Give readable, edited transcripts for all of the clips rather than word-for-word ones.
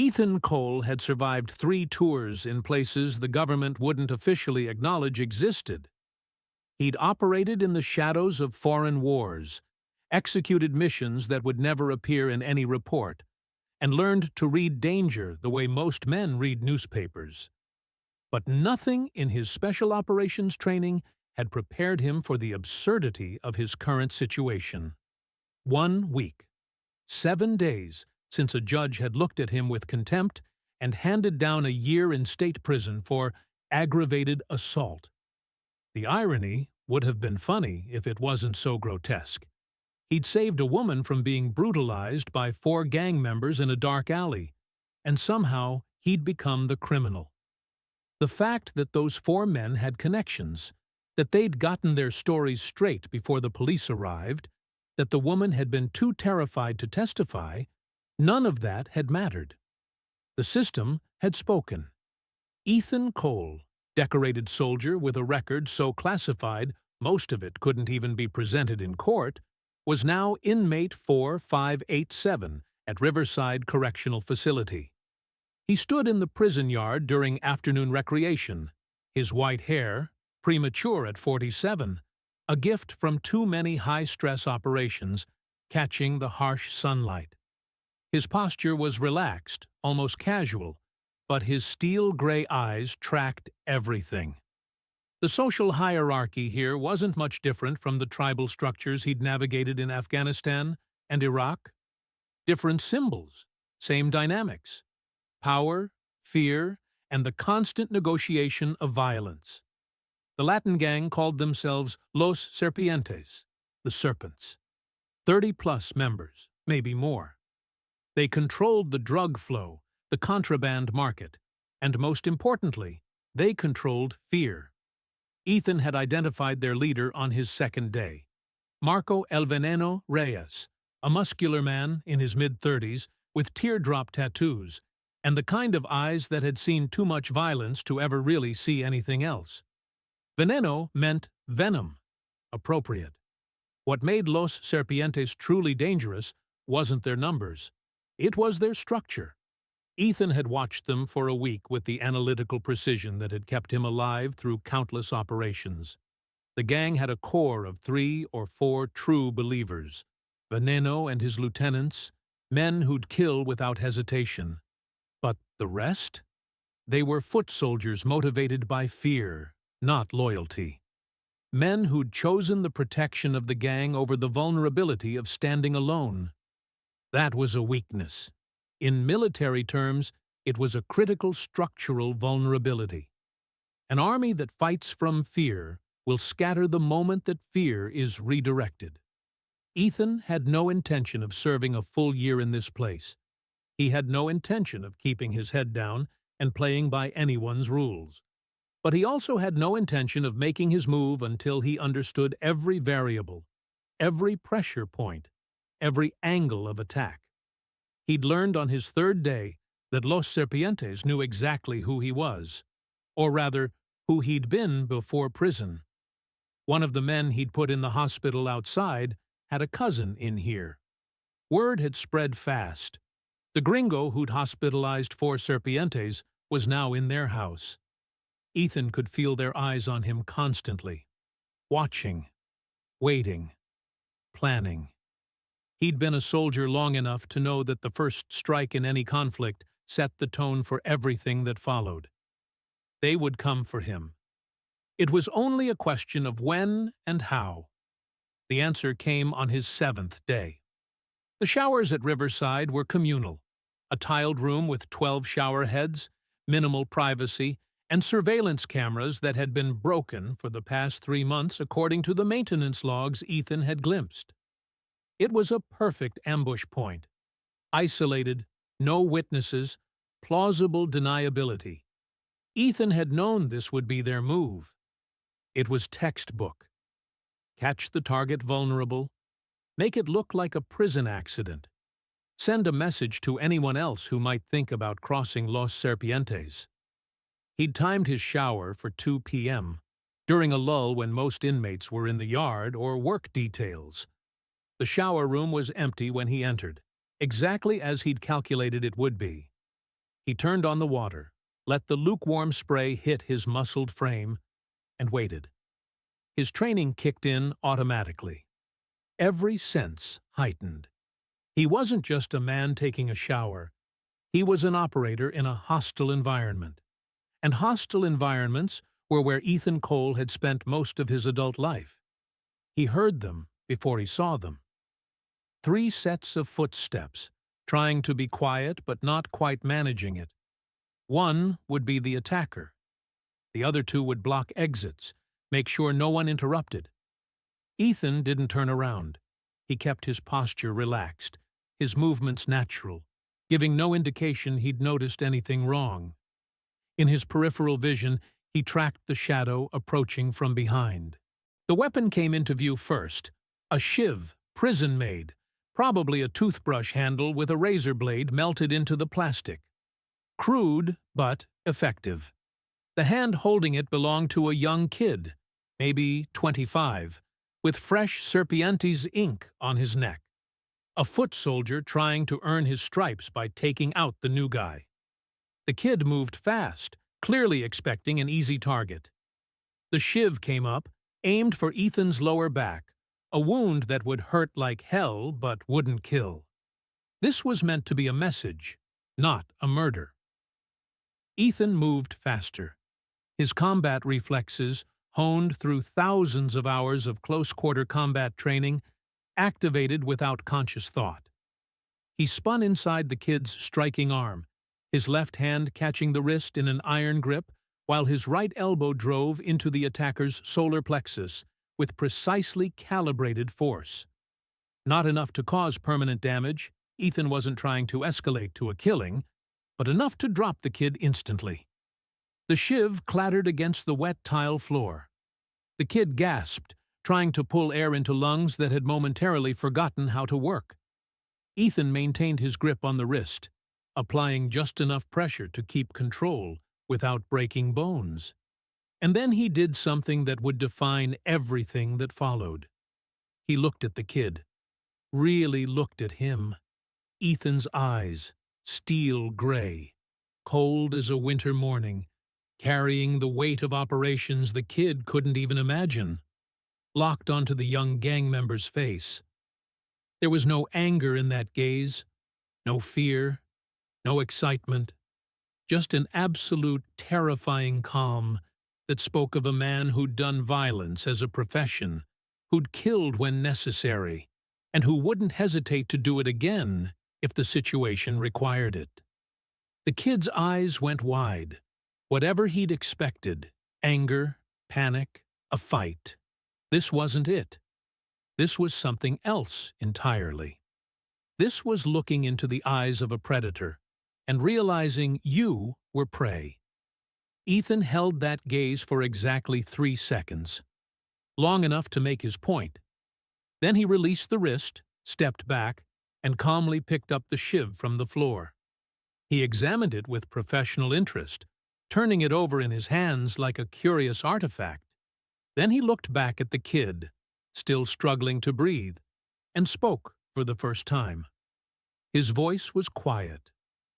Ethan Cole had survived 3 tours in places the government wouldn't officially acknowledge existed. He'd operated in the shadows of foreign wars, executed missions that would never appear in any report, and learned to read danger the way most men read newspapers. But nothing in his special operations training had prepared him for the absurdity of his current situation. 1 week, 7 days since a judge had looked at him with contempt and handed down a year in state prison for aggravated assault. The irony would have been funny if it wasn't so grotesque. He'd saved a woman from being brutalized by 4 gang members in a dark alley, and somehow he'd become the criminal. The fact that those 4 men had connections, that they'd gotten their stories straight before the police arrived, that the woman had been too terrified to testify, none of that had mattered. The system had spoken. Ethan Cole, decorated soldier with a record so classified most of it couldn't even be presented in court, was now inmate 4587 at Riverside Correctional Facility. He stood in the prison yard during afternoon recreation, his white hair, premature at 47, a gift from too many high-stress operations, catching the harsh sunlight. His posture was relaxed, almost casual, but his steel-gray eyes tracked everything. The social hierarchy here wasn't much different from the tribal structures he'd navigated in Afghanistan and Iraq. Different symbols, same dynamics. Power, fear, and the constant negotiation of violence. The Latin gang called themselves Los Serpientes, the Serpents. 30-plus members, maybe more. They controlled the drug flow, the contraband market, and most importantly, they controlled fear. Ethan had identified their leader on his second day. Marco El Veneno Reyes, a muscular man in his mid-30s with teardrop tattoos, and the kind of eyes that had seen too much violence to ever really see anything else. Veneno meant venom, appropriate. What made Los Serpientes truly dangerous wasn't their numbers. It was their structure. Ethan had watched them for a week with the analytical precision that had kept him alive through countless operations. The gang had a core of 3 or 4 true believers, Veneno and his lieutenants, men who'd kill without hesitation. But the rest? They were foot soldiers motivated by fear, not loyalty. Men who'd chosen the protection of the gang over the vulnerability of standing alone. That was a weakness. In military terms, it was a critical structural vulnerability. An army that fights from fear will scatter the moment that fear is redirected. Ethan had no intention of serving a full year in this place. He had no intention of keeping his head down and playing by anyone's rules. But he also had no intention of making his move until he understood every variable, every pressure point, every angle of attack. He'd learned on his 3rd day that Los Serpientes knew exactly who he was, or rather, who he'd been before prison. One of the men he'd put in the hospital outside had a cousin in here. Word had spread fast. The gringo who'd hospitalized 4 Serpientes was now in their house. Ethan could feel their eyes on him constantly, watching, waiting, planning. He'd been a soldier long enough to know that the first strike in any conflict set the tone for everything that followed. They would come for him. It was only a question of when and how. The answer came on his 7th day. The showers at Riverside were communal, a tiled room with 12 shower heads, minimal privacy, and surveillance cameras that had been broken for the past 3 months according to the maintenance logs Ethan had glimpsed. It was a perfect ambush point. Isolated, no witnesses, plausible deniability. Ethan had known this would be their move. It was textbook. Catch the target vulnerable, make it look like a prison accident, send a message to anyone else who might think about crossing Los Serpientes. He'd timed his shower for 2 p.m., during a lull when most inmates were in the yard or work details. The shower room was empty when he entered, exactly as he'd calculated it would be. He turned on the water, let the lukewarm spray hit his muscled frame, and waited. His training kicked in automatically. Every sense heightened. He wasn't just a man taking a shower. He was an operator in a hostile environment. And hostile environments were where Ethan Cole had spent most of his adult life. He heard them before he saw them. 3 sets of footsteps, trying to be quiet but not quite managing it. One would be the attacker. The other 2 would block exits, make sure no one interrupted. Ethan didn't turn around. He kept his posture relaxed, his movements natural, giving no indication he'd noticed anything wrong. In his peripheral vision, he tracked the shadow approaching from behind. The weapon came into view first, a shiv, prison-made, probably a toothbrush handle with a razor blade melted into the plastic. Crude, but effective. The hand holding it belonged to a young kid, maybe 25, with fresh Serpientes ink on his neck. A foot soldier trying to earn his stripes by taking out the new guy. The kid moved fast, clearly expecting an easy target. The shiv came up, aimed for Ethan's lower back, a wound that would hurt like hell but wouldn't kill. This was meant to be a message, not a murder. Ethan moved faster. His combat reflexes, honed through thousands of hours of close-quarter combat training, activated without conscious thought. He spun inside the kid's striking arm, his left hand catching the wrist in an iron grip, while his right elbow drove into the attacker's solar plexus with precisely calibrated force. Not enough to cause permanent damage, Ethan wasn't trying to escalate to a killing, but enough to drop the kid instantly. The shiv clattered against the wet tile floor. The kid gasped, trying to pull air into lungs that had momentarily forgotten how to work. Ethan maintained his grip on the wrist, applying just enough pressure to keep control without breaking bones. And then he did something that would define everything that followed. He looked at the kid, really looked at him. Ethan's eyes, steel gray, cold as a winter morning, carrying the weight of operations the kid couldn't even imagine, locked onto the young gang member's face. There was no anger in that gaze, no fear, no excitement, just an absolute terrifying calm that spoke of a man who'd done violence as a profession, who'd killed when necessary, and who wouldn't hesitate to do it again if the situation required it. The kid's eyes went wide. Whatever he'd expected, anger, panic, a fight, this wasn't it. This was something else entirely. This was looking into the eyes of a predator and realizing you were prey. Ethan held that gaze for exactly 3 seconds, long enough to make his point. Then he released the wrist, stepped back, and calmly picked up the shiv from the floor. He examined it with professional interest, turning it over in his hands like a curious artifact. Then he looked back at the kid, still struggling to breathe, and spoke for the first time. His voice was quiet,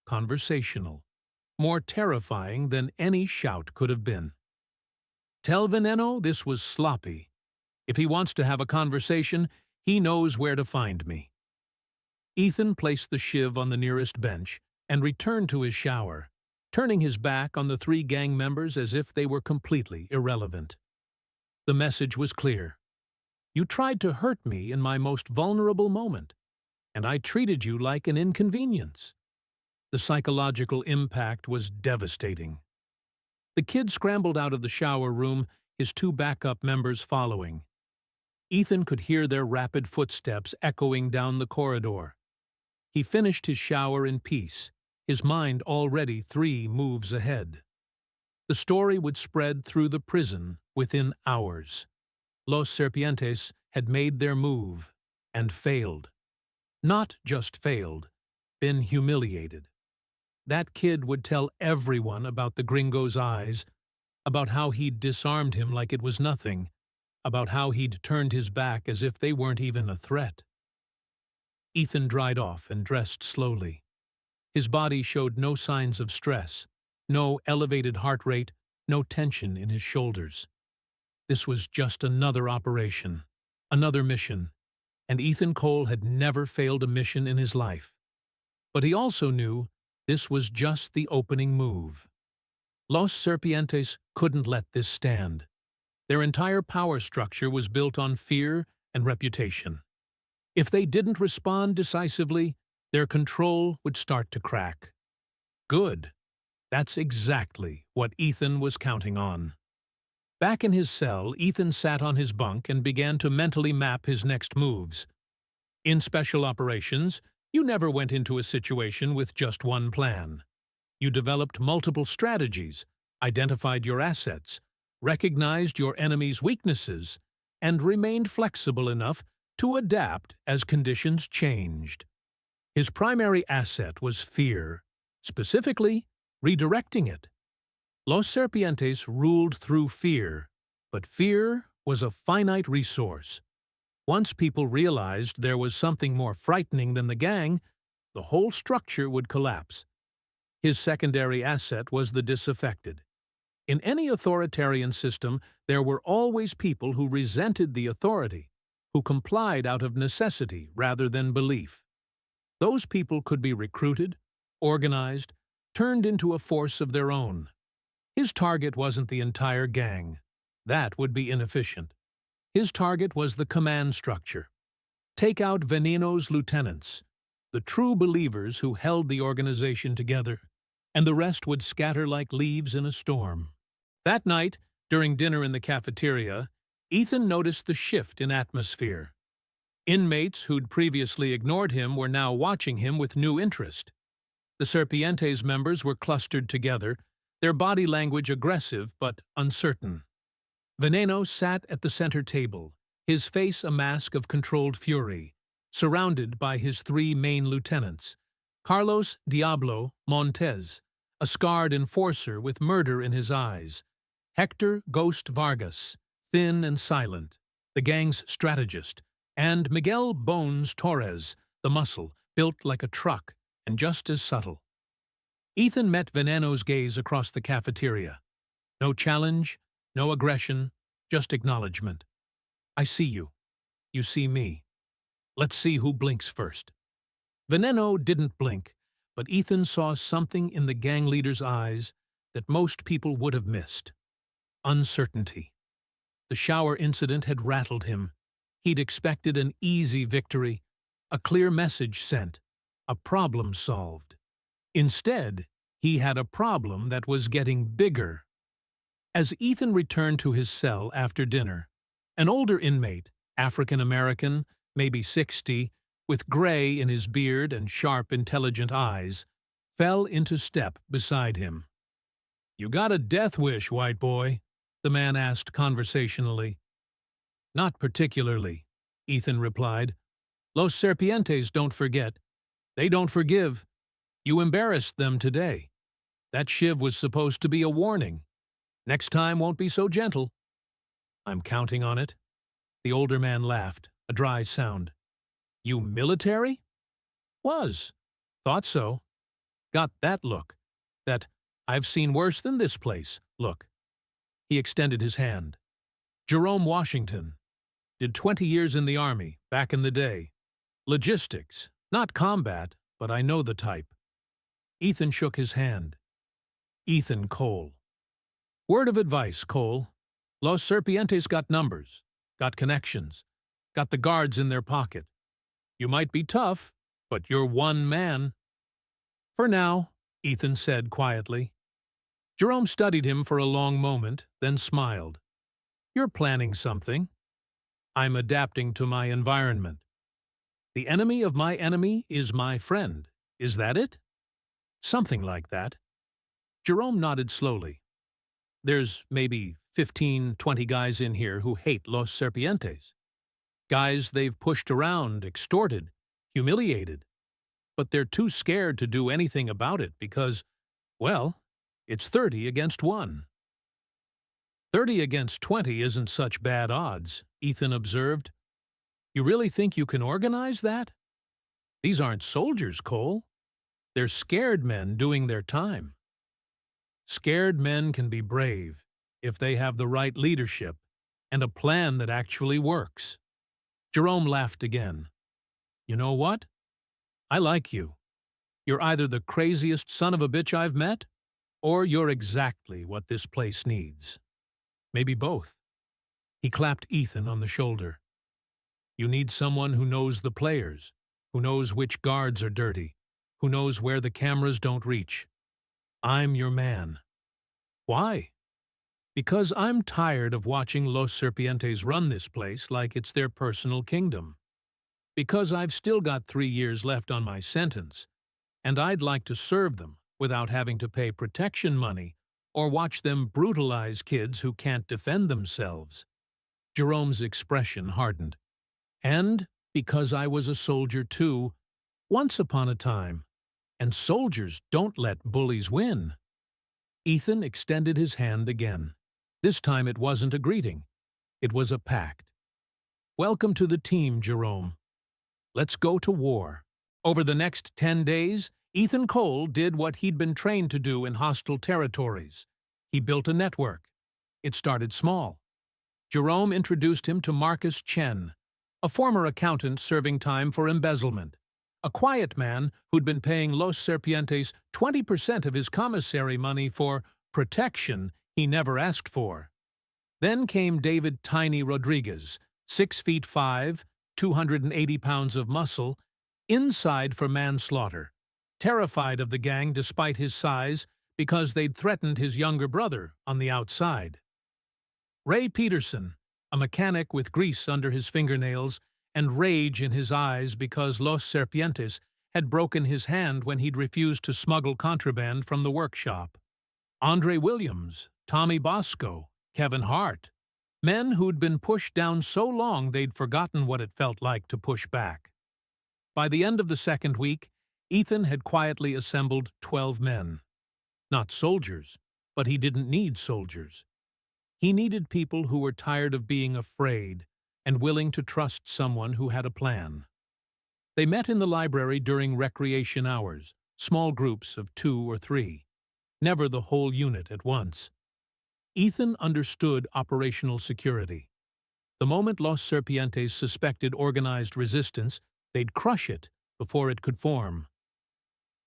conversational, more terrifying than any shout could have been. Tell Veneno this was sloppy. If he wants to have a conversation, he knows where to find me. Ethan placed the shiv on the nearest bench and returned to his shower, turning his back on the 3 gang members as if they were completely irrelevant. The message was clear. You tried to hurt me in my most vulnerable moment, and I treated you like an inconvenience. The psychological impact was devastating. The kid scrambled out of the shower room, his 2 backup members following. Ethan could hear their rapid footsteps echoing down the corridor. He finished his shower in peace, his mind already 3 moves ahead. The story would spread through the prison within hours. Los Serpientes had made their move and failed. Not just failed, been humiliated. That kid would tell everyone about the gringo's eyes, about how he'd disarmed him like it was nothing, about how he'd turned his back as if they weren't even a threat. Ethan dried off and dressed slowly. His body showed no signs of stress, no elevated heart rate, no tension in his shoulders. This was just another operation, another mission, and Ethan Cole had never failed a mission in his life. But he also knew this was just the opening move. Los Serpientes couldn't let this stand. Their entire power structure was built on fear and reputation. If they didn't respond decisively, their control would start to crack. Good. That's exactly what Ethan was counting on. Back in his cell, Ethan sat on his bunk and began to mentally map his next moves. In special operations, you never went into a situation with just one plan. You developed multiple strategies, identified your assets, recognized your enemy's weaknesses, and remained flexible enough to adapt as conditions changed. His primary asset was fear, specifically redirecting it. Los Serpientes ruled through fear, but fear was a finite resource. Once people realized there was something more frightening than the gang, the whole structure would collapse. His secondary asset was the disaffected. In any authoritarian system, there were always people who resented the authority, who complied out of necessity rather than belief. Those people could be recruited, organized, turned into a force of their own. His target wasn't the entire gang. That would be inefficient. His target was the command structure. Take out Veneno's lieutenants, the true believers who held the organization together, and the rest would scatter like leaves in a storm. That night, during dinner in the cafeteria, Ethan noticed the shift in atmosphere. Inmates who'd previously ignored him were now watching him with new interest. The Serpientes members were clustered together, their body language aggressive but uncertain. Veneno sat at the center table, his face a mask of controlled fury, surrounded by his three main lieutenants, Carlos Diablo Montez, a scarred enforcer with murder in his eyes, Hector Ghost Vargas, thin and silent, the gang's strategist, and Miguel Bones Torres, the muscle, built like a truck and just as subtle. Ethan met Veneno's gaze across the cafeteria. No challenge, no aggression, just acknowledgement. I see you. You see me. Let's see who blinks first. Veneno didn't blink, but Ethan saw something in the gang leader's eyes that most people would have missed. Uncertainty. The shower incident had rattled him. He'd expected an easy victory, a clear message sent, a problem solved. Instead, he had a problem that was getting bigger. As Ethan returned to his cell after dinner, an older inmate, African-American, maybe 60, with gray in his beard and sharp, intelligent eyes, fell into step beside him. "You got a death wish, white boy?" the man asked conversationally. "Not particularly," Ethan replied. "Los Serpientes don't forget. They don't forgive. You embarrassed them today. That shiv was supposed to be a warning. Next time won't be so gentle." "I'm counting on it." The older man laughed, a dry sound. "You military?" "Was. Thought so. Got that look. That I've seen worse than this place look." He extended his hand. "Jerome Washington. Did 20 years in the Army, back in the day. Logistics, not combat, but I know the type." Ethan shook his hand. "Ethan Cole. Word of advice, Cole. Los Serpientes got numbers, got connections, got the guards in their pocket. You might be tough, but you're one man." "For now," Ethan said quietly. Jerome studied him for a long moment, then smiled. "You're planning something." "I'm adapting to my environment. The enemy of my enemy is my friend. Is that it?" "Something like that." Jerome nodded slowly. "There's maybe 15, 20 guys in here who hate Los Serpientes. Guys they've pushed around, extorted, humiliated. But they're too scared to do anything about it because, well, it's 30 against 1. 30 against 20 isn't such bad odds," Ethan observed. "You really think you can organize that? These aren't soldiers, Cole. They're scared men doing their time. Scared men can be brave if they have the right leadership and a plan that actually works. Jerome laughed again. You know what? I like you. You're either the craziest son of a bitch I've met, or you're exactly what this place needs. Maybe both. He clapped Ethan on the shoulder. You need someone who knows the players, who knows which guards are dirty, who knows where the cameras don't reach. I'm your man. Why? Because I'm tired of watching Los Serpientes run this place like it's their personal kingdom. Because I've still got 3 years left on my sentence, and I'd like to serve them without having to pay protection money or watch them brutalize kids who can't defend themselves. Jerome's expression hardened. And because I was a soldier too, once upon a time, and soldiers don't let bullies win. Ethan extended his hand again. This time it wasn't a greeting. It was a pact. Welcome to the team, Jerome. Let's go to war. Over the next 10 days, Ethan Cole did what he'd been trained to do in hostile territories. He built a network. It started small. Jerome introduced him to Marcus Chen, a former accountant serving time for embezzlement, a quiet man who'd been paying Los Serpientes 20% of his commissary money for protection he never asked for. Then came David Tiny Rodriguez, 6'5", 280 pounds of muscle, inside for manslaughter, terrified of the gang despite his size because they'd threatened his younger brother on the outside. Ray Peterson, a mechanic with grease under his fingernails and rage in his eyes because Los Serpientes had broken his hand when he'd refused to smuggle contraband from the workshop. Andre Williams, Tommy Bosco, Kevin Hart, men who'd been pushed down so long they'd forgotten what it felt like to push back. By the end of the second week, Ethan had quietly assembled 12 men. Not soldiers, but he didn't need soldiers. He needed people who were tired of being afraid and willing to trust someone who had a plan. They met in the library during recreation hours, small groups of 2 or 3, never the whole unit at once. Ethan understood operational security. The moment Los Serpientes suspected organized resistance, they'd crush it before it could form.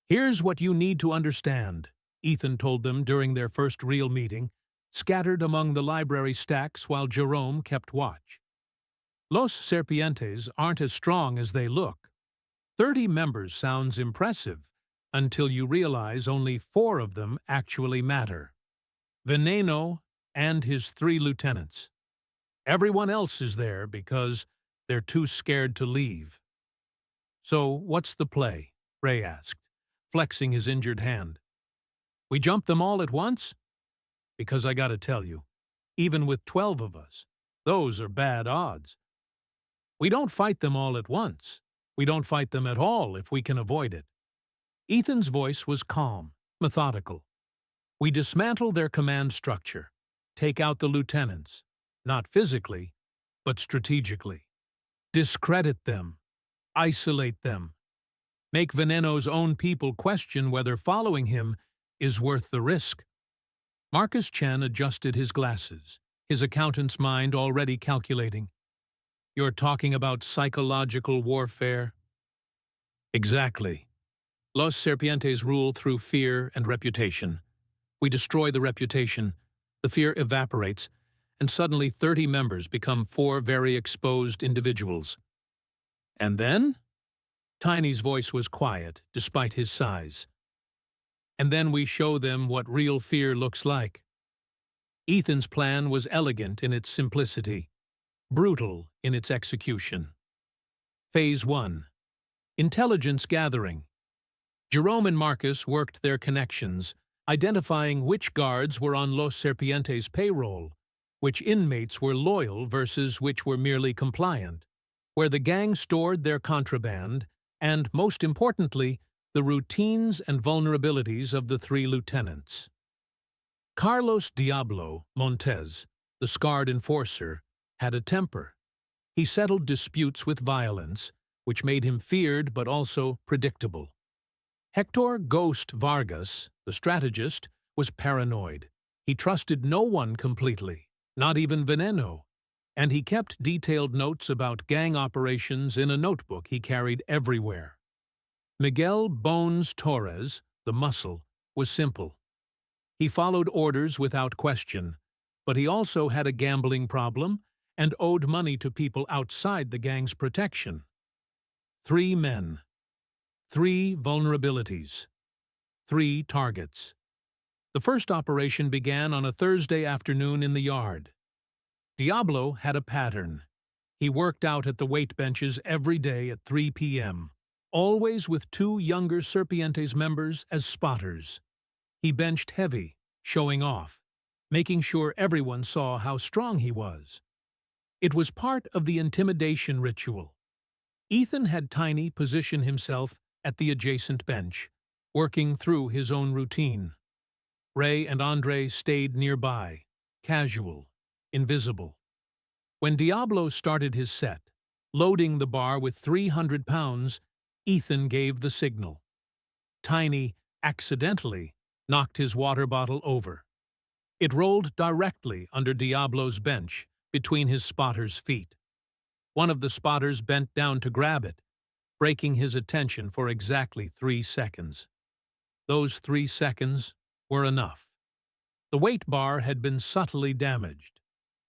Here's what you need to understand, Ethan told them during their first real meeting, scattered among the library stacks while Jerome kept watch. Los Serpientes aren't as strong as they look. 30 members sounds impressive until you realize only 4 of them actually matter. Veneno and his 3 lieutenants. Everyone else is there because they're too scared to leave. So, what's the play? Ray asked, flexing his injured hand. We jump them all at once? Because I gotta tell you, even with 12 of us, those are bad odds. We don't fight them all at once. We don't fight them at all if we can avoid it. Ethan's voice was calm, methodical. We dismantle their command structure, take out the lieutenants, not physically, but strategically. Discredit them, isolate them. Make Veneno's own people question whether following him is worth the risk. Marcus Chen adjusted his glasses, his accountant's mind already calculating. You're talking about psychological warfare? Exactly. Los Serpientes rule through fear and reputation. We destroy the reputation, the fear evaporates, and suddenly 30 members become 4 very exposed individuals. And then? Tiny's voice was quiet, despite his size. And then we show them what real fear looks like. Ethan's plan was elegant in its simplicity, brutal in its execution. Phase 1. Intelligence gathering. Jerome and Marcus worked their connections, identifying which guards were on Los Serpientes' payroll, which inmates were loyal versus which were merely compliant, where the gang stored their contraband, and, most importantly, the routines and vulnerabilities of the 3 lieutenants. Carlos Diablo Montez, the scarred enforcer, had a temper. He settled disputes with violence, which made him feared but also predictable. Hector "Ghost" Vargas, the strategist, was paranoid. He trusted no one completely, not even Veneno, and he kept detailed notes about gang operations in a notebook he carried everywhere. Miguel "Bones" Torres, the muscle, was simple. He followed orders without question, but he also had a gambling problem and owed money to people outside the gang's protection. 3 men. 3 vulnerabilities. 3 targets. The first operation began on a Thursday afternoon in the yard. Diablo had a pattern. He worked out at the weight benches every day at 3 p.m., always with 2 younger Serpientes members as spotters. He benched heavy, showing off, making sure everyone saw how strong he was. It was part of the intimidation ritual. Ethan had Tiny position himself at the adjacent bench, working through his own routine. Ray and Andre stayed nearby, casual, invisible. When Diablo started his set, loading the bar with 300 pounds, Ethan gave the signal. Tiny, accidentally, knocked his water bottle over. It rolled directly under Diablo's bench, between his spotter's feet. One of the spotters bent down to grab it, breaking his attention for exactly 3 seconds. Those 3 seconds were enough. The weight bar had been subtly damaged.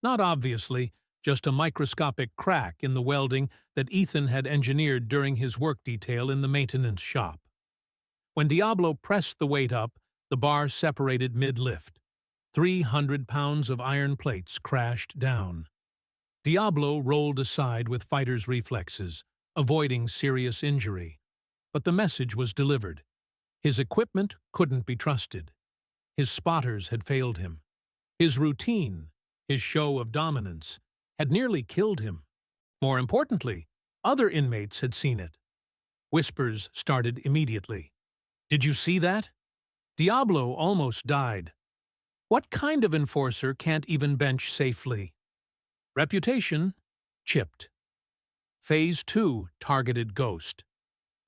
Not obviously, just a microscopic crack in the welding that Ethan had engineered during his work detail in the maintenance shop. When Diablo pressed the weight up, the bar separated mid-lift. 300 pounds of iron plates crashed down. Diablo rolled aside with fighter's reflexes, avoiding serious injury. But the message was delivered. His equipment couldn't be trusted. His spotters had failed him. His routine, his show of dominance, had nearly killed him. More importantly, other inmates had seen it. Whispers started immediately. "Did you see that? Diablo almost died. What kind of enforcer can't even bench safely?" Reputation chipped. Phase 2 targeted Ghost.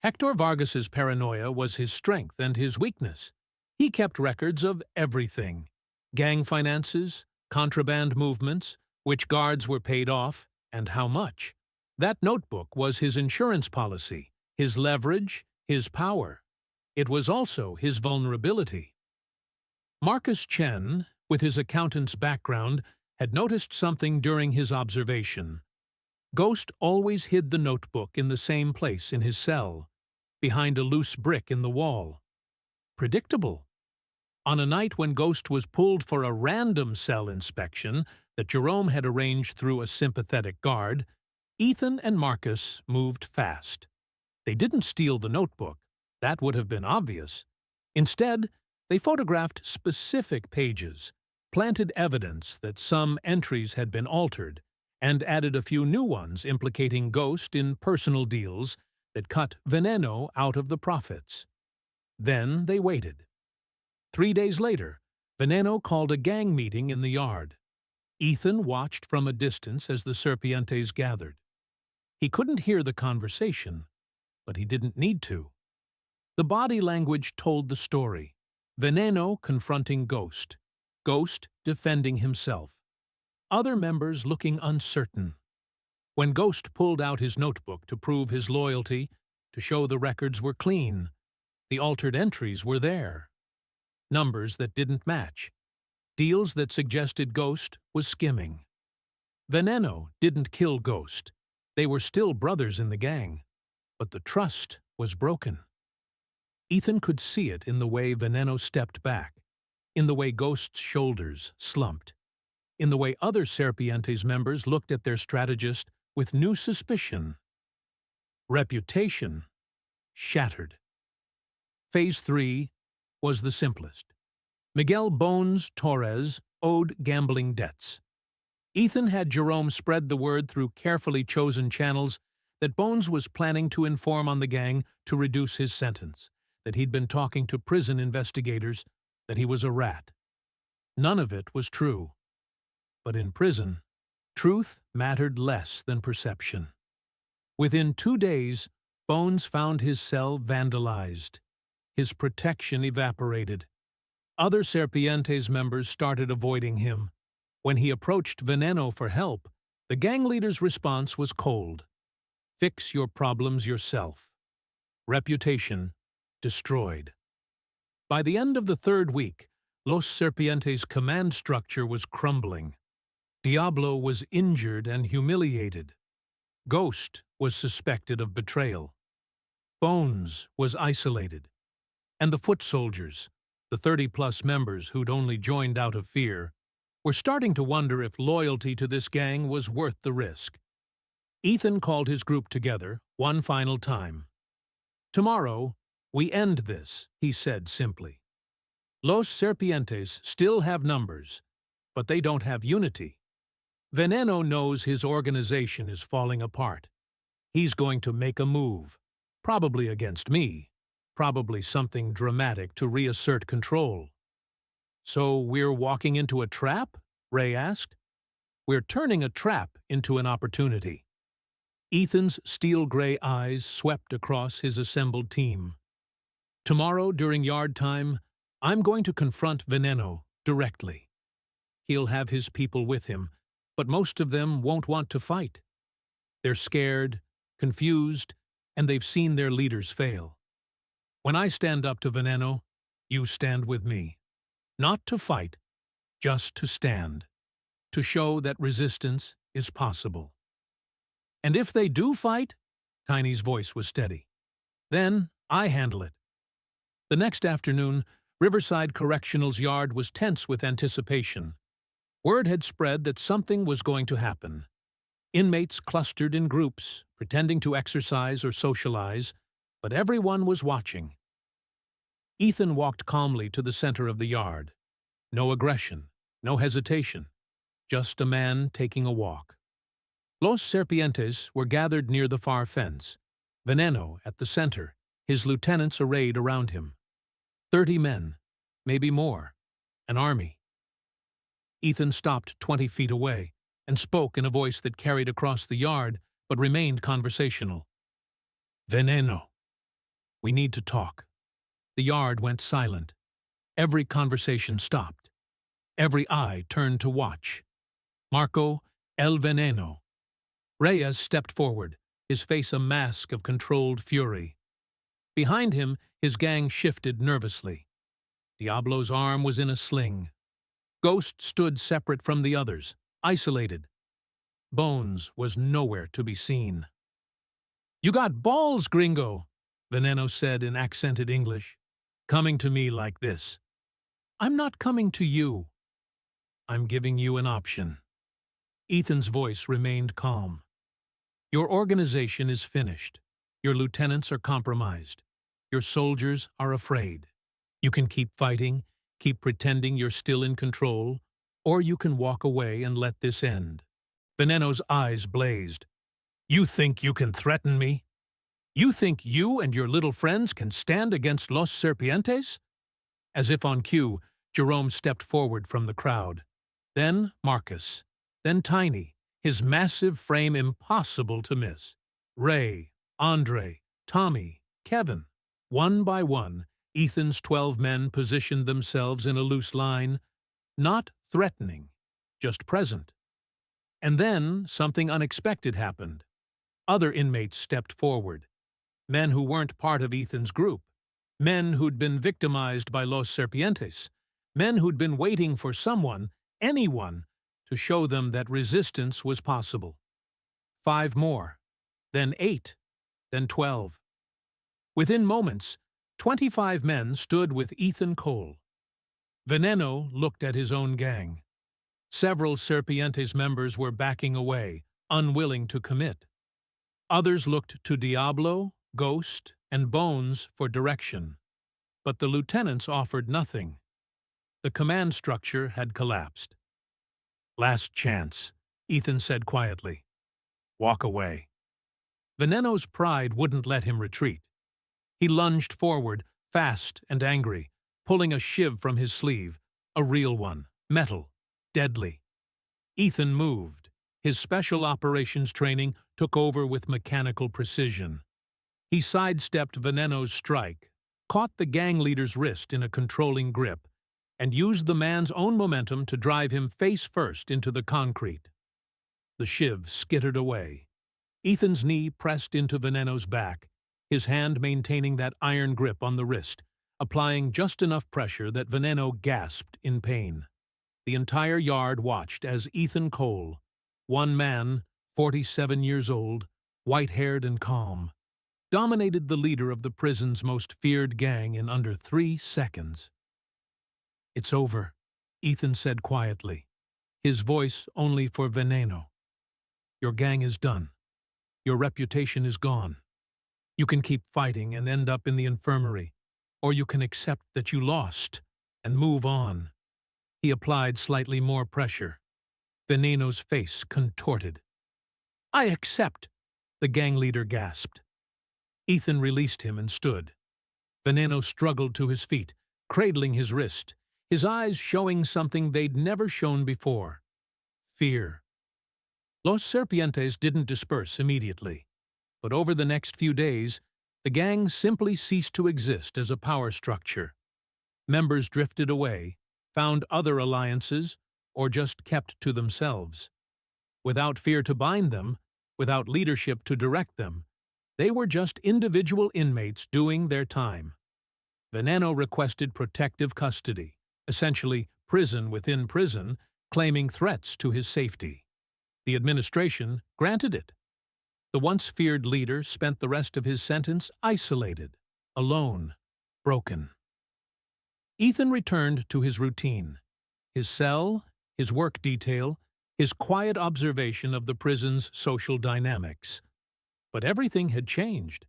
Hector Vargas's paranoia was his strength and his weakness. He kept records of everything: gang finances, contraband movements, which guards were paid off, and how much. That notebook was his insurance policy, his leverage, his power. It was also his vulnerability. Marcus Chen, with his accountant's background, had noticed something during his observation. Ghost always hid the notebook in the same place in his cell, behind a loose brick in the wall. Predictable. On a night when Ghost was pulled for a random cell inspection that Jerome had arranged through a sympathetic guard, Ethan and Marcus moved fast. They didn't steal the notebook. That would have been obvious. Instead, they photographed specific pages, planted evidence that some entries had been altered, and added a few new ones implicating Ghost in personal deals that cut Veneno out of the profits. Then they waited. 3 days later, Veneno called a gang meeting in the yard. Ethan watched from a distance as the Serpientes gathered. He couldn't hear the conversation, but he didn't need to. The body language told the story. Veneno confronting Ghost. Ghost defending himself. Other members looking uncertain. When Ghost pulled out his notebook to prove his loyalty, to show the records were clean, the altered entries were there. Numbers that didn't match. Deals that suggested Ghost was skimming. Veneno didn't kill Ghost. They were still brothers in the gang. But the trust was broken. Ethan could see it in the way Veneno stepped back, in the way Ghost's shoulders slumped, in the way other Serpientes members looked at their strategist with new suspicion. Reputation shattered. Phase 3 was the simplest. Miguel "Bones" Torres owed gambling debts. Ethan had Jerome spread the word through carefully chosen channels that Bones was planning to inform on the gang to reduce his sentence, that he'd been talking to prison investigators, that he was a rat. None of it was true. But in prison, truth mattered less than perception. Within 2 days, Bones found his cell vandalized. his protection evaporated. Other Serpientes members started avoiding him. When he approached Veneno for help, the gang leader's response was cold. Fix your problems yourself. Reputation destroyed. By the end of the third week, Los Serpientes' command structure was crumbling. Diablo was injured and humiliated. Ghost was suspected of betrayal. Bones was isolated. And the foot soldiers, the 30-plus members who'd only joined out of fear, were starting to wonder if loyalty to this gang was worth the risk. Ethan called his group together one final time. "Tomorrow, we end this," he said simply. "Los Serpientes still have numbers, but they don't have unity. Veneno knows his organization is falling apart. He's going to make a move, probably against me, probably something dramatic to reassert control." "So we're walking into a trap?" Ray asked. "We're turning a trap into an opportunity." Ethan's steel-gray eyes swept across his assembled team. "Tomorrow, during yard time, I'm going to confront Veneno directly. He'll have his people with him, but most of them won't want to fight. They're scared, confused, and they've seen their leaders fail. When I stand up to Veneno, you stand with me. Not to fight, just to stand, to show that resistance is possible. And if they do fight," Tiny's voice was steady, "then I handle it." The next afternoon, Riverside Correctional's yard was tense with anticipation. Word had spread that something was going to happen. Inmates clustered in groups, pretending to exercise or socialize, but everyone was watching. Ethan walked calmly to the center of the yard. No aggression, no hesitation, just a man taking a walk. Los Serpientes were gathered near the far fence, Veneno at the center, his lieutenants arrayed around him. 30 men, maybe more, an army. Ethan stopped 20 feet away and spoke in a voice that carried across the yard but remained conversational. "Veneno, we need to talk." The yard went silent. Every conversation stopped. Every eye turned to watch. Marco El Veneno. Reyes stepped forward, his face a mask of controlled fury. Behind him, his gang shifted nervously. Diablo's arm was in a sling. Ghost stood separate from the others, isolated. Bones was nowhere to be seen. "You got balls, gringo," Veneno said in accented English, "coming to me like this." "I'm not coming to you. I'm giving you an option." Ethan's voice remained calm. "Your organization is finished. Your lieutenants are compromised. Your soldiers are afraid. You can keep fighting, keep pretending you're still in control, or you can walk away and let this end." Veneno's eyes blazed. "You think you can threaten me? You think you and your little friends can stand against Los Serpientes?" As if on cue, Jerome stepped forward from the crowd. Then Marcus. Then Tiny, his massive frame impossible to miss. Ray, Andre, Tommy, Kevin. One by one, Ethan's 12 men positioned themselves in a loose line, not threatening, just present. And then something unexpected happened. Other inmates stepped forward. Men who weren't part of Ethan's group. Men who'd been victimized by Los Serpientes. Men who'd been waiting for someone, anyone, to show them that resistance was possible. 5 more, then 8, then 12. Within moments, 25 men stood with Ethan Cole. Veneno looked at his own gang. Several Serpientes members were backing away, unwilling to commit. Others looked to Diablo, Ghost, and Bones for direction. But the lieutenants offered nothing. The command structure had collapsed. "Last chance," Ethan said quietly. "Walk away." Veneno's pride wouldn't let him retreat. He lunged forward, fast and angry, pulling a shiv from his sleeve, a real one, metal, deadly. Ethan moved. His special operations training took over with mechanical precision. He sidestepped Veneno's strike, caught the gang leader's wrist in a controlling grip and used the man's own momentum to drive him face first into the concrete. The shiv skittered away. Ethan's knee pressed into Veneno's back, his hand maintaining that iron grip on the wrist, applying just enough pressure that Veneno gasped in pain. The entire yard watched as Ethan Cole, one man, 47 years old, white-haired and calm, dominated the leader of the prison's most feared gang in under 3 seconds. "It's over," Ethan said quietly, his voice only for Veneno. "Your gang is done. Your reputation is gone. You can keep fighting and end up in the infirmary, or you can accept that you lost and move on." He applied slightly more pressure. Veneno's face contorted. "I accept," the gang leader gasped. Ethan released him and stood. Veneno struggled to his feet, cradling his wrist, his eyes showing something they'd never shown before: fear. Los Serpientes didn't disperse immediately, but over the next few days, the gang simply ceased to exist as a power structure. Members drifted away, found other alliances, or just kept to themselves. Without fear to bind them, without leadership to direct them, they were just individual inmates doing their time. Veneno requested protective custody, essentially prison within prison, claiming threats to his safety. The administration granted it. The once feared leader spent the rest of his sentence isolated, alone, broken. Ethan returned to his routine, his cell, his work detail, his quiet observation of the prison's social dynamics. But everything had changed.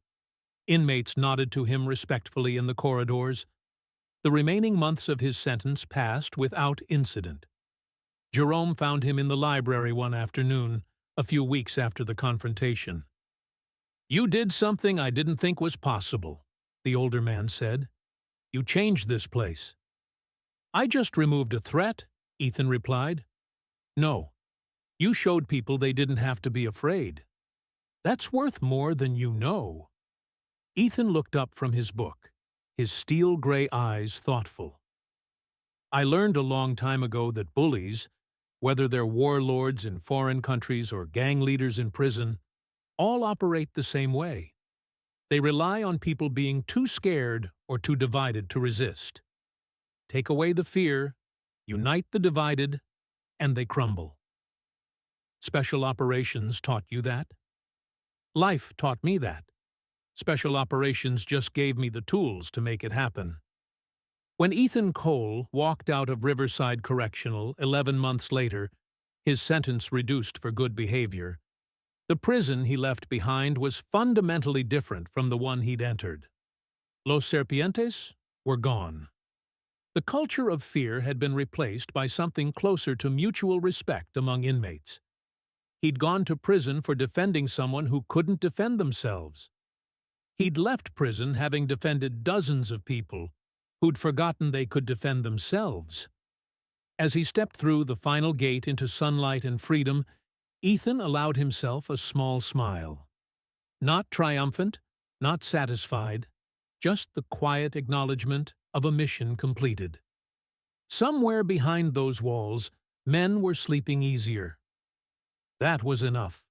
Inmates nodded to him respectfully in the corridors. The remaining months of his sentence passed without incident. Jerome found him in the library one afternoon, a few weeks after the confrontation. "You did something I didn't think was possible," the older man said. "You changed this place." "I just removed a threat," Ethan replied. "No, you showed people they didn't have to be afraid. That's worth more than you know." Ethan looked up from his book, his steel-gray eyes thoughtful. "I learned a long time ago that bullies, whether they're warlords in foreign countries or gang leaders in prison, all operate the same way. They rely on people being too scared or too divided to resist. Take away the fear, unite the divided, and they crumble. Special operations taught you that? Life taught me that. Special operations just gave me the tools to make it happen." When Ethan Cole walked out of Riverside Correctional 11 months later, his sentence reduced for good behavior, the prison he left behind was fundamentally different from the one he'd entered. Los Serpientes were gone. The culture of fear had been replaced by something closer to mutual respect among inmates. He'd gone to prison for defending someone who couldn't defend themselves. He'd left prison having defended dozens of people who'd forgotten they could defend themselves. As he stepped through the final gate into sunlight and freedom, Ethan allowed himself a small smile. Not triumphant, not satisfied, just the quiet acknowledgement of a mission completed. Somewhere behind those walls, men were sleeping easier. That was enough.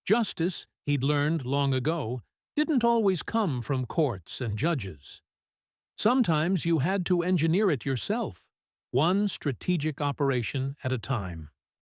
Justice, he'd learned long ago, didn't always come from courts and judges. Sometimes you had to engineer it yourself, one strategic operation at a time.